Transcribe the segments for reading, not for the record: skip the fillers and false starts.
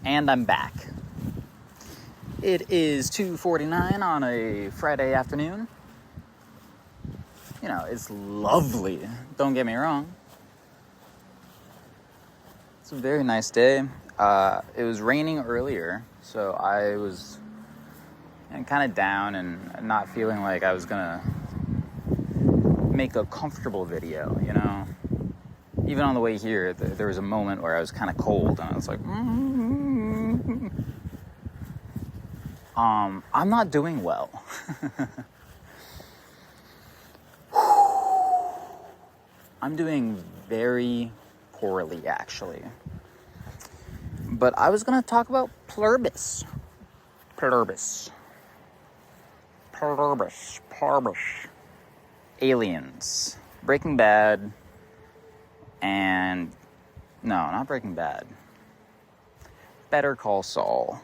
And I'm back. It is 2:49 on a Friday afternoon. You know, it's lovely. Don't get me wrong. It's a very nice day. It was raining earlier, so I was kind of down and not feeling like I was gonna make a comfortable video, you know? Even on the way here, there was a moment where I was kind of cold, and I was like, I'm not doing well. I'm doing very poorly, actually. But I was going to talk about Pluribus. Aliens. Breaking Bad. And... no, not Breaking Bad. Better Call Saul.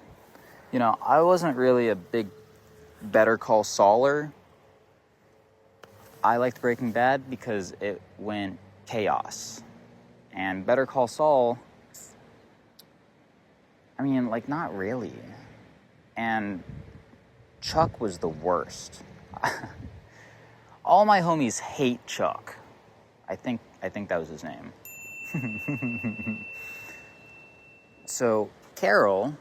You know, I wasn't really a big Better Call Sauler. I liked Breaking Bad because it went chaos. And Better Call Saul, I mean, like, not really. And Chuck was the worst. All my homies hate Chuck. I think that was his name. So, Carol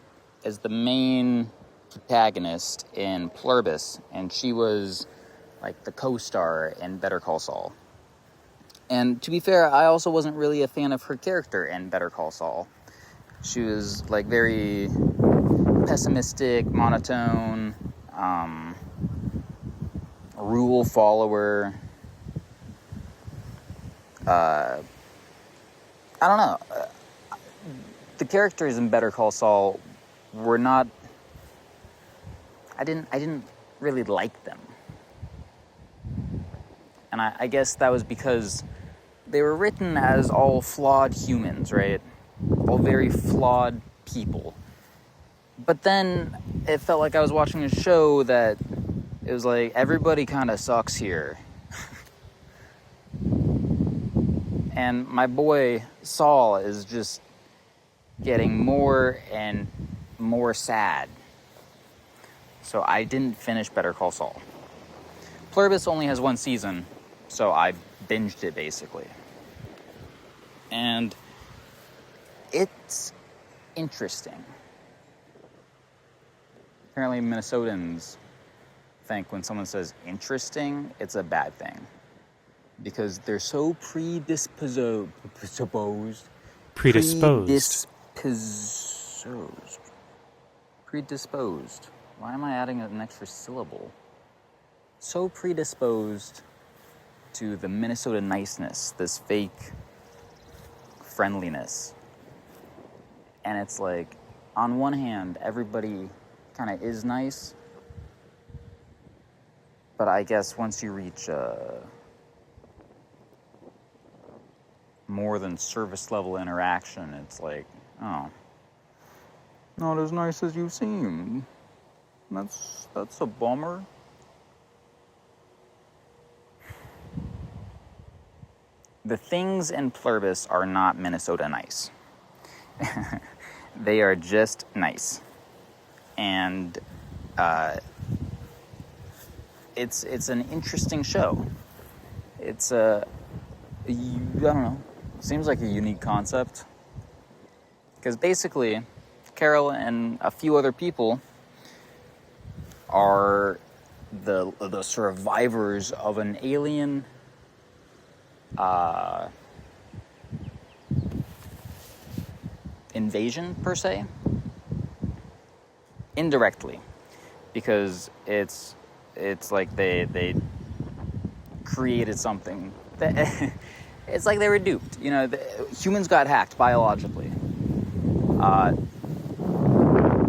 is the main protagonist in Pluribus, and she was, like, the co-star in Better Call Saul. And to be fair, I also wasn't really a fan of her character in Better Call Saul. She was, like, very pessimistic, monotone, rule follower. I don't know. The characters in Better Call Saul were not... I didn't really like them. And I guess that was because they were written as all flawed humans, right? All very flawed people. But then it felt like I was watching a show that it was like, everybody kind of sucks here. And my boy Saul is just getting more and more sad. So I didn't finish Better Call Saul. Pluribus only has one season, so I binged it basically. And it's interesting. Apparently Minnesotans think when someone says interesting, it's a bad thing. Because they're so predisposed. Why am I adding an extra syllable? So predisposed to the Minnesota niceness, this fake friendliness. And it's like, on one hand, everybody kind of is nice. But I guess once you reach more than service level interaction, it's like, oh, not as nice as you seem. That's a bummer. The things in Pluribus are not Minnesota nice. They are just nice. And it's an interesting show. It's I don't know, seems like a unique concept. Because basically, Carol and a few other people are the survivors of an alien invasion, per se. Indirectly. Because it's like they created something. It's like they were duped. You know, humans got hacked biologically.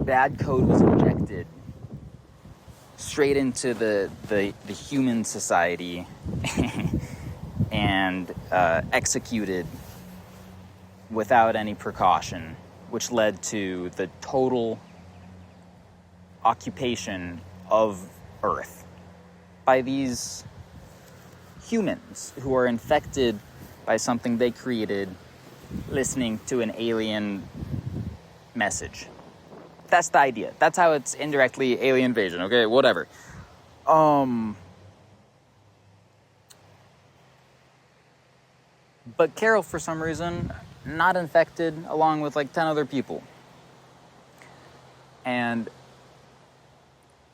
Bad code was injected straight into the human society and executed without any precaution, which led to the total occupation of Earth by these humans who are infected by something they created, listening to an alien message. That's the idea. That's how it's indirectly alien invasion, okay? Whatever. But Carol, for some reason, not infected, along with like 10 other people. And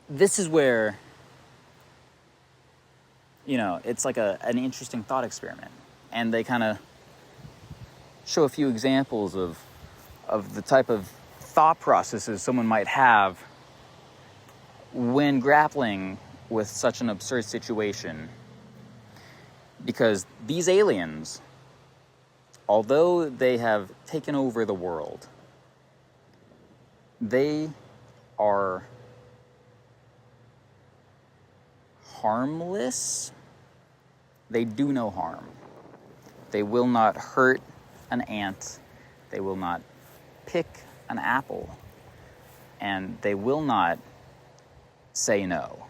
this is where, it's like an interesting thought experiment. And they kind of show a few examples of the type of thought processes someone might have when grappling with such an absurd situation. Because these aliens, although they have taken over the world, they are harmless. They do no harm. They will not hurt an ant. They will not pick an apple. And they will not say no.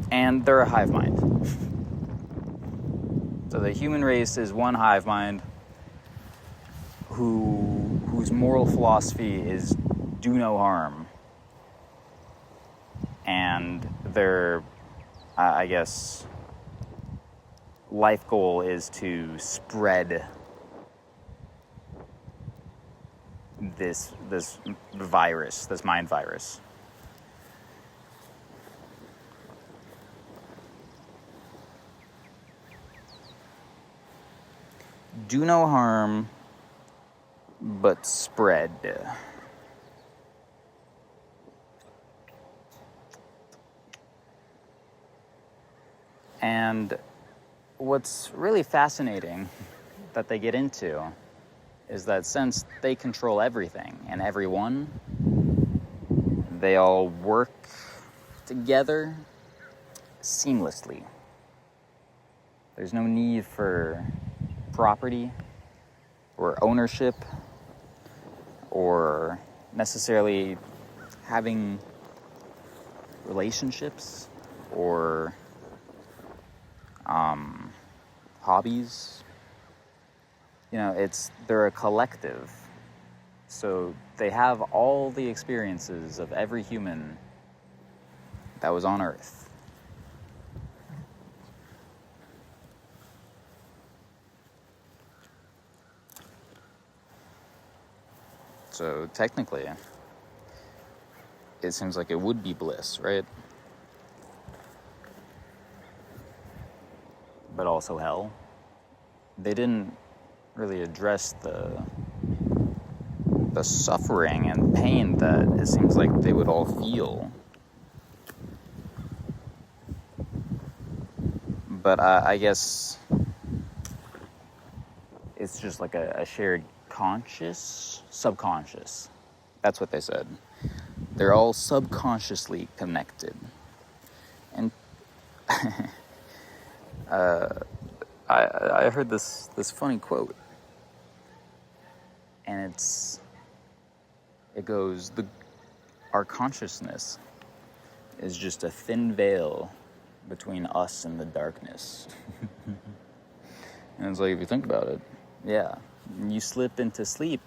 And they're a hive mind. So the human race is one hive mind whose moral philosophy is do no harm. And their, I guess, life goal is to spread this virus, this mind virus. Do no harm, but spread. And what's really fascinating that they get into is that since they control everything and everyone, they all work together seamlessly. There's no need for property or ownership or necessarily having relationships or hobbies. They're a collective. So they have all the experiences of every human that was on Earth. So technically, it seems like it would be bliss, right? But also hell. They didn't really address the suffering and pain that it seems like they would all feel. But I guess it's just like a shared subconscious. That's what they said. They're all subconsciously connected. And I heard this funny quote, and it goes, our consciousness is just a thin veil between us and the darkness. And it's like, if you think about it, yeah, you slip into sleep,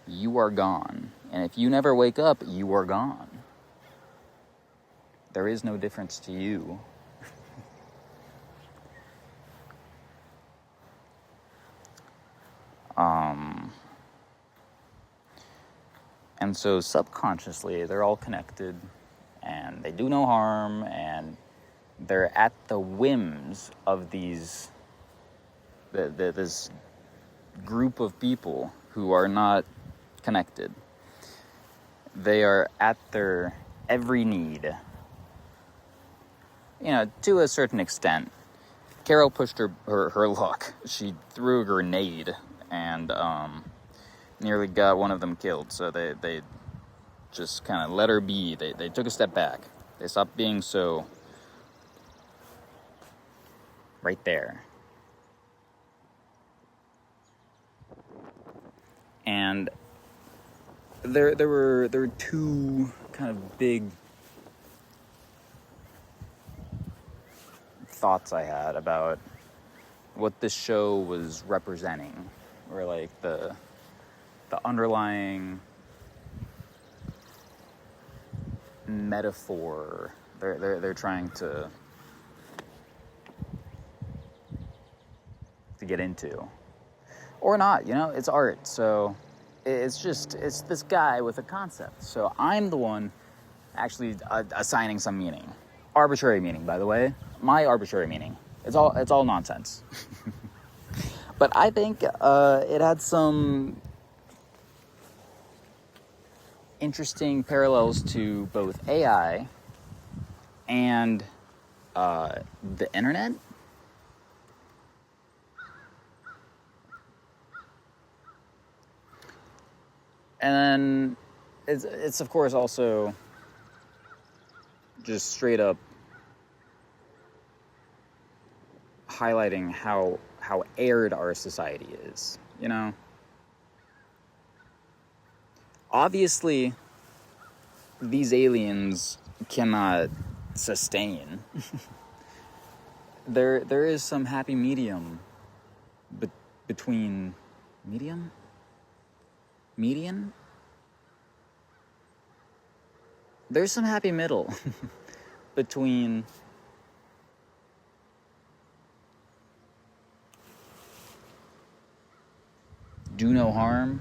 you are gone. And if you never wake up, you are gone. There is no difference to you. And so subconsciously, they're all connected, and they do no harm, and they're at the whims of this group of people who are not connected. They are at their every need. To a certain extent. Carol pushed her luck. She threw a grenade and nearly got one of them killed. So they just kind of let her be. They took a step back. They stopped being so right there. And there were two kind of big thoughts I had about what this show was representing, or like the underlying metaphor they're trying to get into, or not. It's art, so it's this guy with a concept. So I'm the one actually assigning some meaning, arbitrary meaning, by the way, my arbitrary meaning. It's all nonsense. But I think it had some interesting parallels to both AI and the internet. And then it's of course also just straight up highlighting how aired our society is, Obviously, these aliens cannot sustain. There is some happy medium between median? There's some happy middle between do no harm,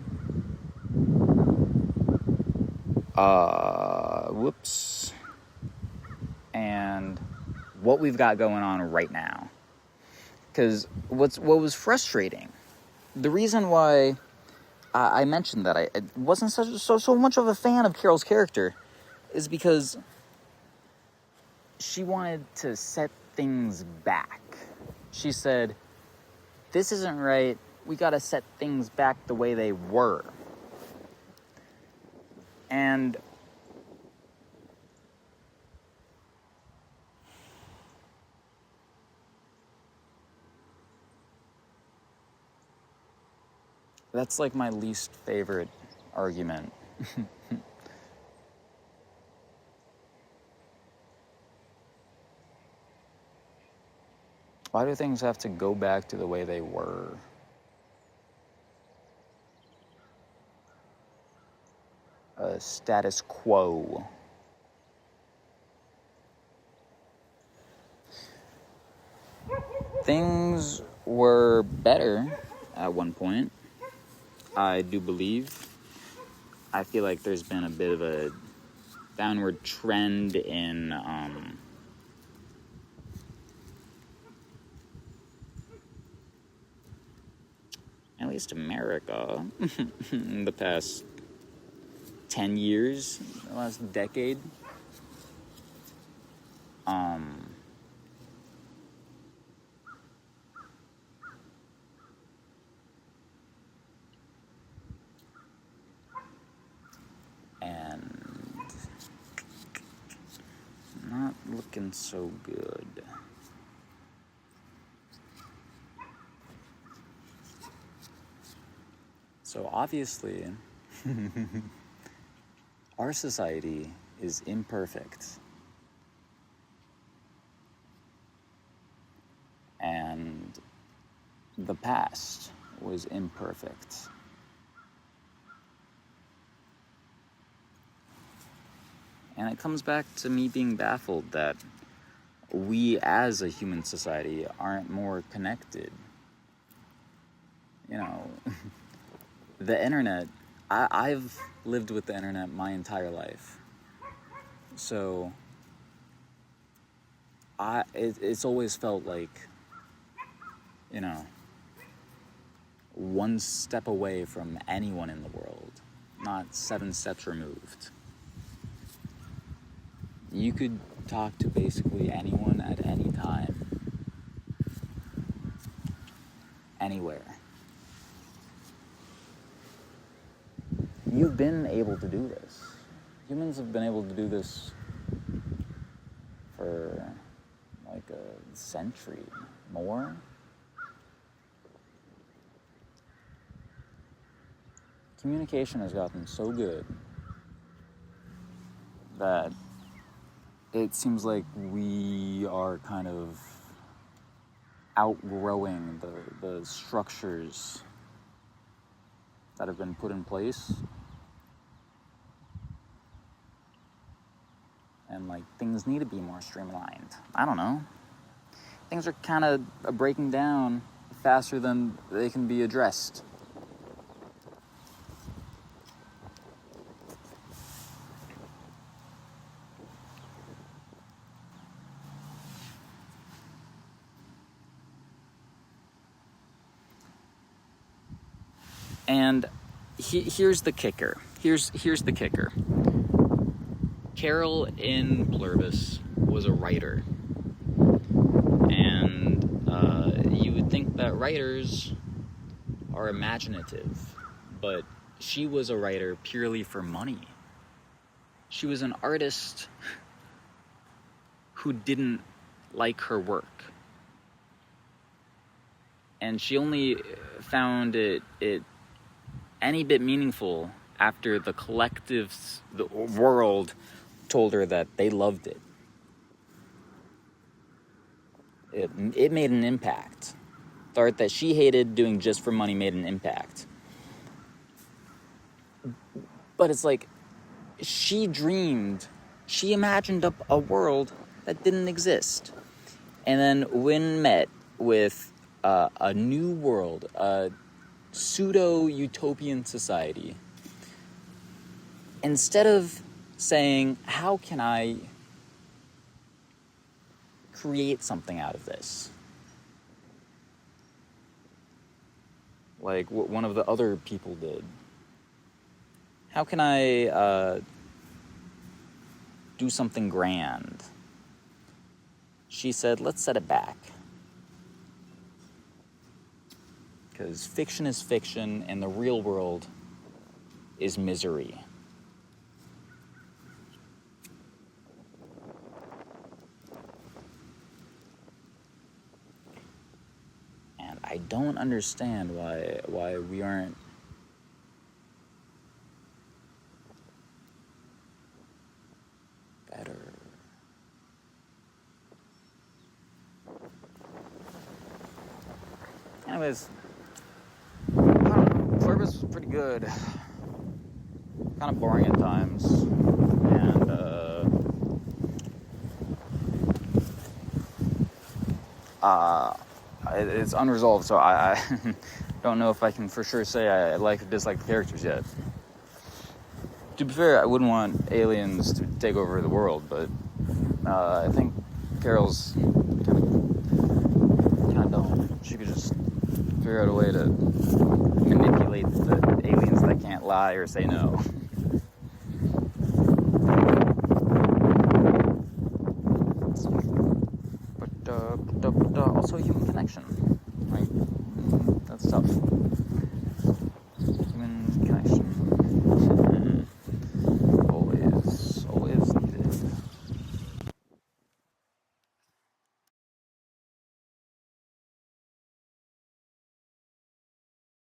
and what we've got going on right now. Because what was frustrating, the reason why I mentioned that I wasn't so much of a fan of Carol's character is because she wanted to set things back. She said, this isn't right, we gotta set things back the way they were. And that's like my least favorite argument. Why do things have to go back to the way they were? Status quo. Things were better at one point, I do believe. I feel like there's been a bit of a downward trend in at least America in the past 10 years, the last decade. And not looking so good. So obviously, our society is imperfect. And the past was imperfect. And it comes back to me being baffled that we as a human society aren't more connected. The internet, I've lived with the internet my entire life. So it's always felt like, one step away from anyone in the world, not 7 steps removed. You could talk to basically anyone at any time, anywhere. You've been able to do this. Humans have been able to do this for like a century, more. Communication has gotten so good that it seems like we are kind of outgrowing the structures that have been put in place. And like things need to be more streamlined. I don't know. Things are kind of breaking down faster than they can be addressed. And here's the kicker. Here's the kicker. Carol in Pluribus was a writer. And you would think that writers are imaginative, but she was a writer purely for money. She was an artist who didn't like her work. And she only found it any bit meaningful after the world told her that they loved it. It made an impact. The art that she hated doing just for money made an impact. But it's like, she imagined up a world that didn't exist. And then when met with a new world, a pseudo-utopian society, instead of saying, how can I create something out of this? Like what one of the other people did. How can I do something grand? She said, let's set it back. Because fiction is fiction, and the real world is misery. And I don't understand why we aren't better. Anyways, Pluribus was pretty good. Kind of boring at times. And, it's unresolved, so I don't know if I can for sure say I like or dislike the characters yet. To be fair, I wouldn't want aliens to take over the world, but I think Carol's kind of dumb. She could just figure out a way to manipulate the aliens that can't lie or say no.